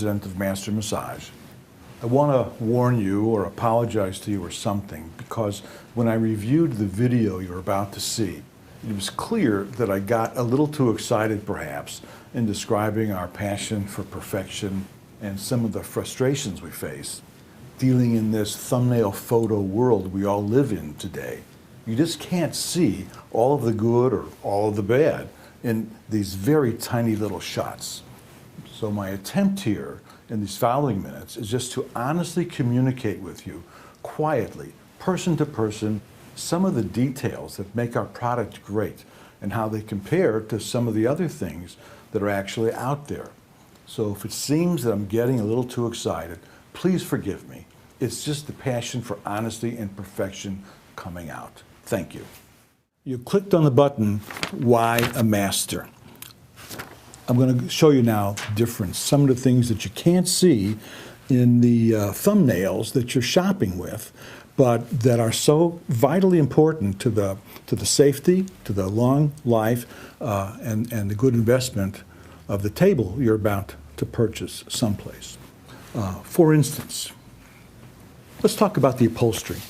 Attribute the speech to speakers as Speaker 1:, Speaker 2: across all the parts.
Speaker 1: president of Master Massage. I want to warn you or apologize to you or something, because when I reviewed the video you're about to see, it was clear that I got a little too excited perhaps in describing our passion for perfection and some of the frustrations we face dealing in this thumbnail photo world we all live in today. You just can't see all of the good or all of the bad in these very tiny little shots. So my attempt here in these following minutes is just to honestly communicate with you quietly, person to person, some of the details that make our product great and how they compare to some of the other things that are actually out there. So if it seems that I'm getting a little too excited, please forgive me. It's just the passion for honesty and perfection coming out. Thank you. You clicked on the button, Why a Master? I'm going to show you now the difference, some of the things that you can't see in the thumbnails that you're shopping with, but that are so vitally important to the safety, to the long life, and the good investment of the table you're about to purchase someplace. For instance, let's talk about the upholstery.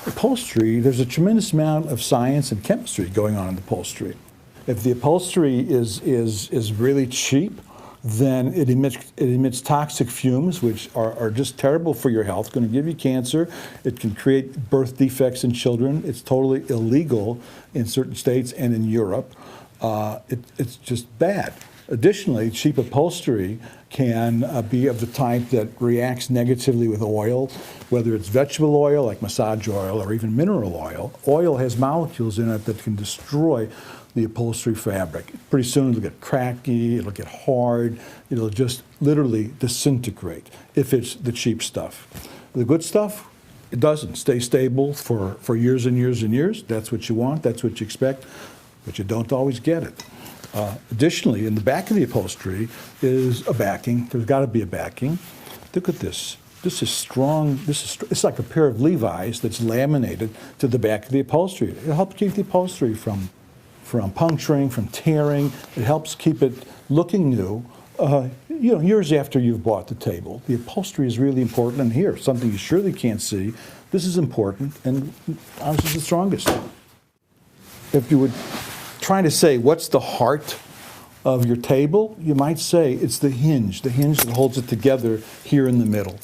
Speaker 1: Upholstery, there's a tremendous amount of science and chemistry going on in the upholstery. If the upholstery is really cheap, then it emits toxic fumes, which are just terrible for your health, going to give you cancer. It can create birth defects in children. It's totally illegal in certain states and in Europe. It's just bad. Additionally, cheap upholstery can be of the type that reacts negatively with oil, whether it's vegetable oil like massage oil or even mineral oil. Oil has molecules in it that can destroy the upholstery fabric. Pretty soon it'll get cracky, it'll get hard, it'll just literally disintegrate if it's the cheap stuff. The good stuff, it doesn't stay stable for years and years and years. That's what you want, that's what you expect, but you don't always get it. Additionally, in the back of the upholstery is a backing. There's got to be a backing. Look at this. This is strong. It's like a pair of Levi's that's laminated to the back of the upholstery. It helps keep the upholstery from puncturing, from tearing. It helps keep it looking new. Years after you've bought the table. The upholstery is really important. And here, something you surely can't see. This is important, and ours is the strongest. If you would try to say what's the heart of your table, you might say it's the hinge that holds it together here in the middle.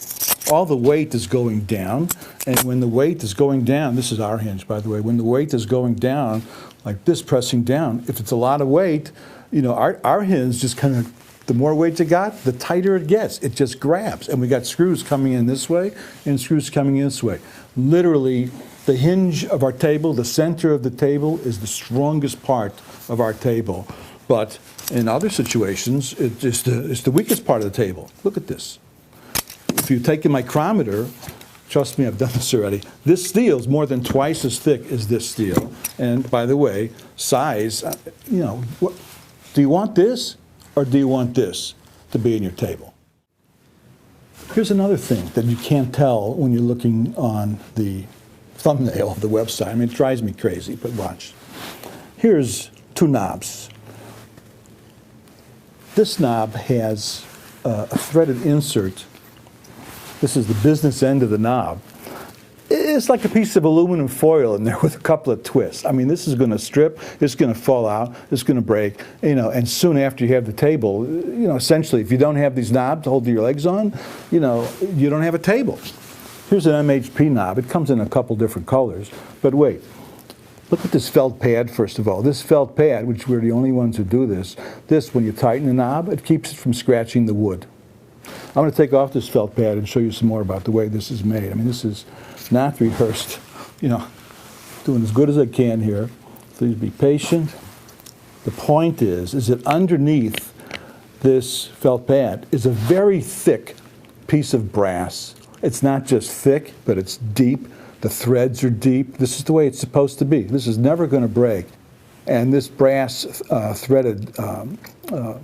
Speaker 1: All the weight is going down, and when the weight is going down, this is our hinge, by the way, when the weight is going down, like this, pressing down, if it's a lot of weight, our hinge just kind of, the more weight you got, the tighter it gets. It just grabs, and we got screws coming in this way and screws coming in this way. Literally, the hinge of our table, the center of the table, is the strongest part of our table. But in other situations, it's the weakest part of the table. Look at this. If you take a micrometer, trust me, I've done this already, this steel is more than twice as thick as this steel. And by the way, size, do you want this or do you want this to be in your table? Here's another thing that you can't tell when you're looking on the thumbnail of the website. I mean, it drives me crazy, but watch. Here's two knobs. This knob has a threaded insert. This is the business end of the knob. It's like a piece of aluminum foil in there with a couple of twists. I mean, this is going to strip, it's going to fall out, it's going to break, and soon after you have the table, essentially, if you don't have these knobs to hold your legs on, you don't have a table. Here's an MHP knob. It comes in a couple different colors. But wait, look at this felt pad, first of all. This felt pad, which we're the only ones who do this, when you tighten the knob, it keeps it from scratching the wood. I'm going to take off this felt pad and show you some more about the way this is made. I mean, this is not rehearsed. Doing as good as I can here. Please be patient. The point is that underneath this felt pad is a very thick piece of brass. It's not just thick, but it's deep. The threads are deep. This is the way it's supposed to be. This is never going to break. And this brass threaded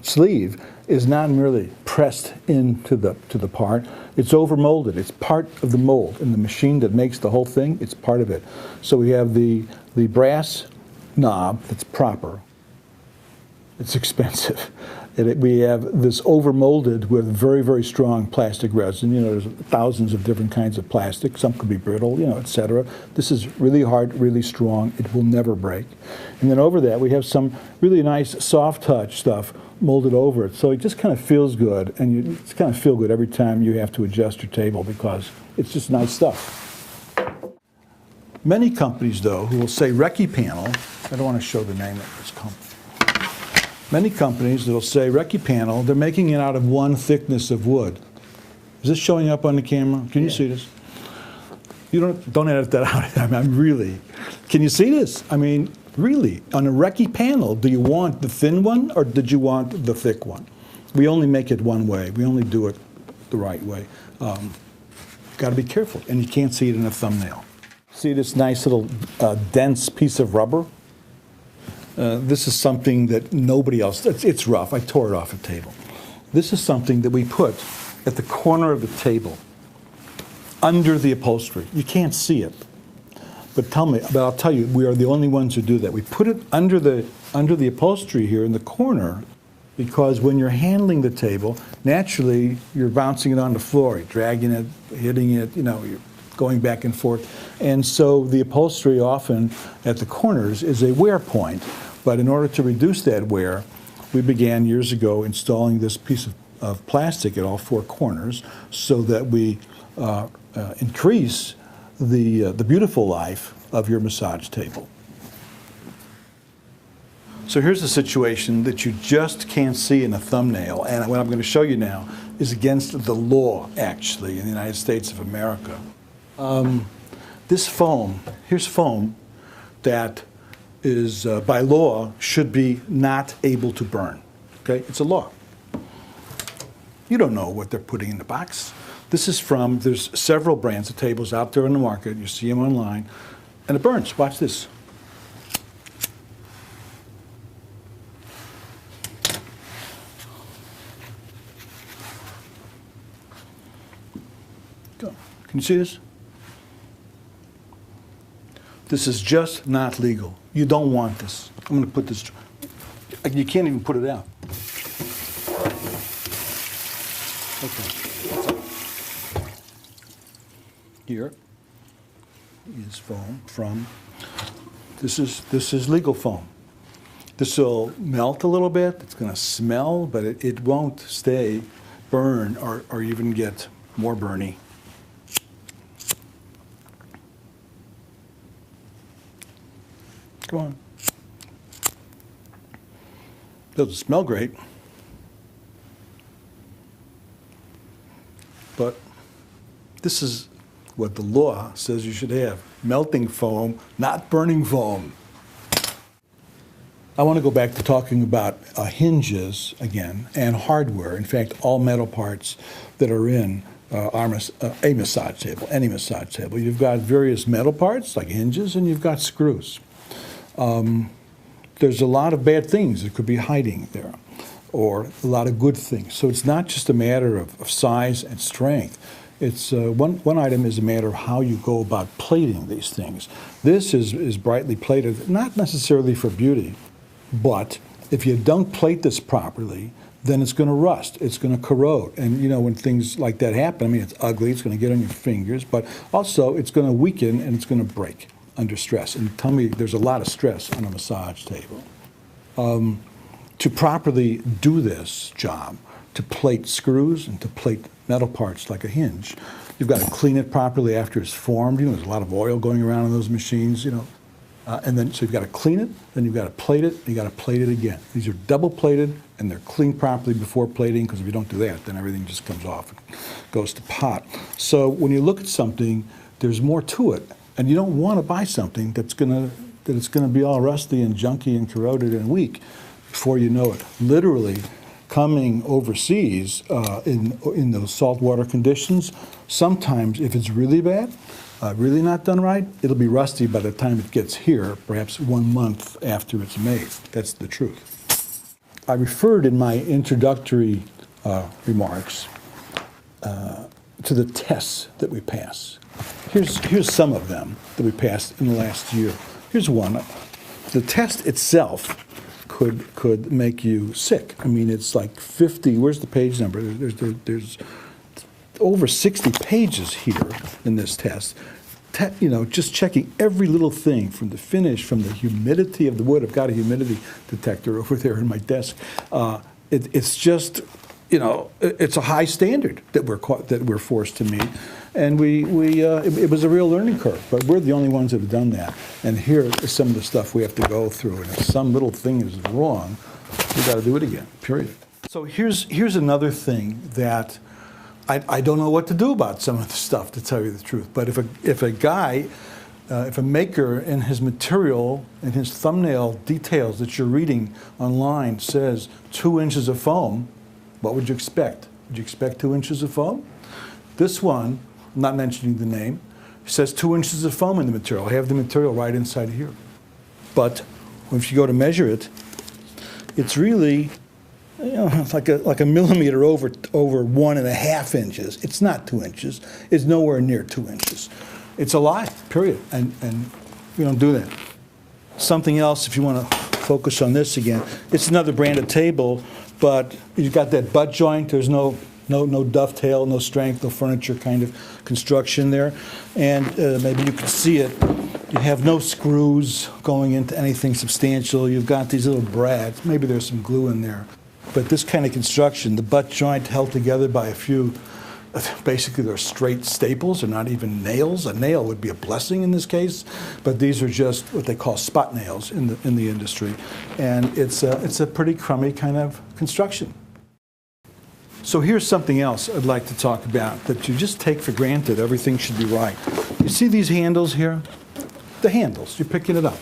Speaker 1: sleeve is not merely pressed into the part. It's overmolded. It's part of the mold. And the machine that makes the whole thing, it's part of it. So we have the brass knob that's proper. It's expensive. We have this overmolded with very, very strong plastic resin. You know, there's thousands of different kinds of plastic. Some could be brittle, you know, et cetera. This is really hard, really strong. It will never break. And then over that, we have some really nice soft touch stuff molded over it. So it just kind of feels good, and you just kind of feel good every time you have to adjust your table because it's just nice stuff. Many companies, though, who will say Recce Panel, I don't want to show the name of this company. Many companies that will say Recce Panel, they're making it out of one thickness of wood. Is this showing up on the camera? Can you see this? You don't edit that out. I mean, I'm really. Can you see this? I mean, really, on a Recce Panel, do you want the thin one or did you want the thick one? We only make it one way. We only do it the right way. Got to be careful, and you can't see it in a thumbnail. See this nice little dense piece of rubber? This is something that nobody else, it's rough. I tore it off a table. This is something that we put at the corner of the table, under the upholstery. You can't see it. But I'll tell you, we are the only ones who do that. We put it under the upholstery here in the corner because when you're handling the table, naturally you're bouncing it on the floor, you're dragging it, hitting it, you know, you're going back and forth. And so the upholstery often at the corners is a wear point. But in order to reduce that wear, we began years ago installing this piece of plastic at all four corners so that we increase the beautiful life of your massage table. So here's a situation that you just can't see in a thumbnail, and what I'm going to show you now is against the law, actually, in the United States of America. This foam, here's foam that is, by law, should be not able to burn. Okay, it's a law. You don't know what they're putting in the box. This is from, there's several brands of tables out there in the market. You see them online, and it burns. Watch this. Go. Can you see this? This is just not legal. You don't want this. I'm going to put this, you can't even put it out. Okay. Here is foam from, this is legal foam. This will melt a little bit, it's going to smell, but it won't stay, burn, or even get more burny. Come on. Doesn't smell great, but this is what the law says you should have. Melting foam, not burning foam. I want to go back to talking about hinges again and hardware. In fact, all metal parts that are in a massage table, any massage table. You've got various metal parts like hinges and you've got screws. There's a lot of bad things that could be hiding there, or a lot of good things. So it's not just a matter of size and strength. It's one item is a matter of how you go about plating these things. This is brightly plated, not necessarily for beauty, but if you don't plate this properly, then it's going to rust, it's going to corrode. And you know, when things like that happen, I mean, it's ugly, it's going to get on your fingers, but also it's going to weaken and it's going to break under stress. And tell me, there's a lot of stress on a massage table. To properly do this job, to plate screws and to plate metal parts like a hinge, you've got to clean it properly after it's formed. You know, there's a lot of oil going around in those machines, you know. And then, so you've got to clean it, then you've got to plate it, and you've got to plate it again. These are double plated, and they're cleaned properly before plating, because if you don't do that, then everything just comes off and goes to pot. So when you look at something, there's more to it. And you don't want to buy something that's it's gonna be all rusty and junky and corroded and weak before you know it. Literally, coming overseas in those saltwater conditions, sometimes if it's really bad, really not done right, it'll be rusty by the time it gets here, perhaps 1 month after it's made. That's the truth. I referred in my introductory remarks to the tests that we pass. Here's some of them that we passed in the last year. Here's one. The test itself could make you sick. I mean, it's like 50. Where's the page number? There's over 60 pages here in this test. You know, just checking every little thing from the finish, from the humidity of the wood. I've got a humidity detector over there in my desk. It's just, you know, it's a high standard that we're forced to meet, and it was a real learning curve. But we're the only ones that have done that. And here is some of the stuff we have to go through. And if some little thing is wrong, we got to do it again. Period. So here's another thing that I don't know what to do about some of the stuff, to tell you the truth. But if a maker in his material, in his thumbnail details that you're reading online says 2 inches of foam, what would you expect? Would you expect 2 inches of foam? This one, I'm not mentioning the name, says 2 inches of foam in the material. I have the material right inside here. But if you go to measure it, it's really, you know, like a millimeter over 1.5 inches. It's not 2 inches. It's nowhere near 2 inches. It's a lie, period. And we don't do that. Something else, if you want to focus on this again, it's another branded table, but you've got that butt joint. There's no dovetail, no strength, no furniture kind of construction there. And maybe you can see it. You have no screws going into anything substantial. You've got these little brads. Maybe there's some glue in there. But this kind of construction, the butt joint held together by a few, basically they're straight staples. They're not even nails. A nail would be a blessing in this case, but these are just what they call spot nails in the industry. And it's a pretty crummy kind of construction. So here's something else I'd like to talk about that you just take for granted. Everything should be right. You see these handles here? The handles, you're picking it up.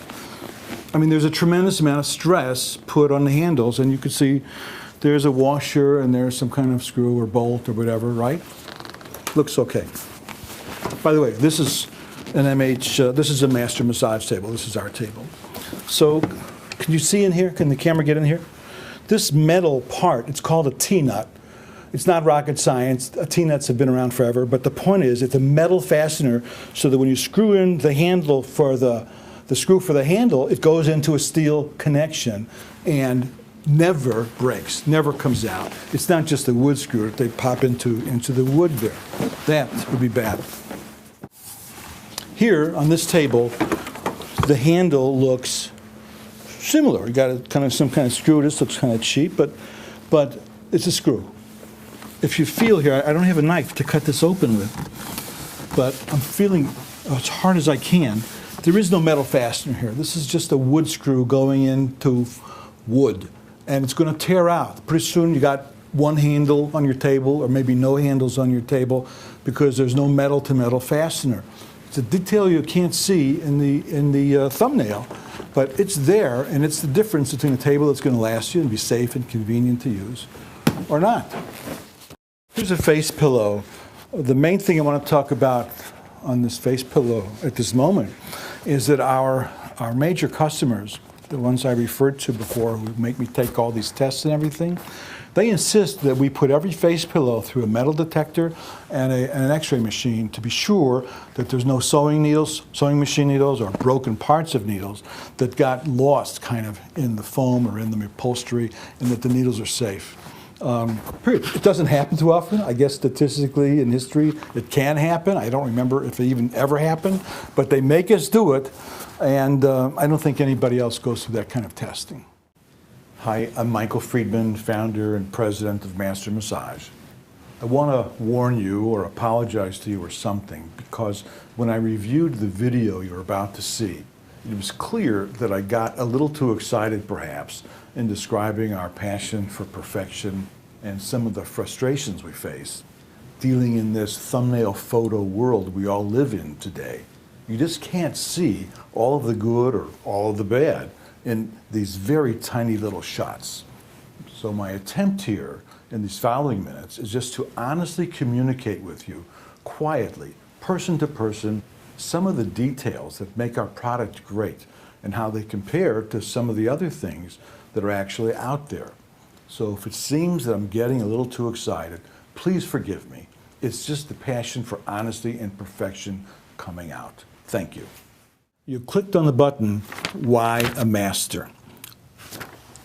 Speaker 1: I mean, there's a tremendous amount of stress put on the handles, and you can see there's a washer and there's some kind of screw or bolt or whatever, right? Looks okay. By the way, this is an MH, this is a master massage table. This is our table. So can you see in here? Can the camera get in here? This metal part, it's called a T-nut. It's not rocket science. T-nuts have been around forever, but the point is it's a metal fastener so that when you screw in the handle for the screw for the handle, it goes into a steel connection and never breaks, never comes out. It's not just a wood screw that they pop into the wood there. That would be bad. Here on this table, the handle looks similar. You got some kind of screw. This looks kind of cheap, but it's a screw. If you feel here, I don't have a knife to cut this open with, but I'm feeling as hard as I can. There is no metal fastener here. This is just a wood screw going into wood, and it's going to tear out. Pretty soon you got one handle on your table, or maybe no handles on your table, because there's no metal-to-metal fastener. It's a detail you can't see in the thumbnail, but it's there, and it's the difference between a table that's going to last you and be safe and convenient to use, or not. Here's a face pillow. The main thing I want to talk about on this face pillow at this moment is that our major customers, the ones I referred to before who make me take all these tests and everything, they insist that we put every face pillow through a metal detector and an x-ray machine to be sure that there's no sewing machine needles or broken parts of needles that got lost kind of in the foam or in the upholstery, and that the needles are safe. Period. It doesn't happen too often. I guess statistically in history it can happen. I don't remember if it even ever happened, but they make us do it, and I don't think anybody else goes through that kind of testing. Hi, I'm Michael Friedman, founder and president of Master Massage. I want to warn you or apologize to you or something, because when I reviewed the video you're about to see, it was clear that I got a little too excited perhaps in describing our passion for perfection and some of the frustrations we face dealing in this thumbnail photo world we all live in today. You just can't see all of the good or all of the bad in these very tiny little shots. So my attempt here in these following minutes is just to honestly communicate with you quietly, person to person, some of the details that make our product great and how they compare to some of the other things that are actually out there. So if it seems that I'm getting a little too excited, please forgive me. It's just the passion for honesty and perfection coming out. Thank you. You clicked on the button, Why a Master?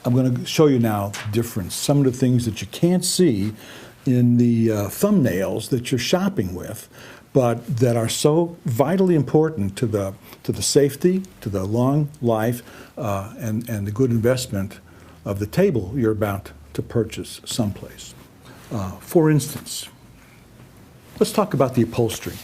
Speaker 1: I'm going to show you now the difference, some of the things that you can't see in the thumbnails that you're shopping with, but that are so vitally important to the safety, to the long life, and the good investment of the table you're about to purchase someplace. For instance, let's talk about the upholstery.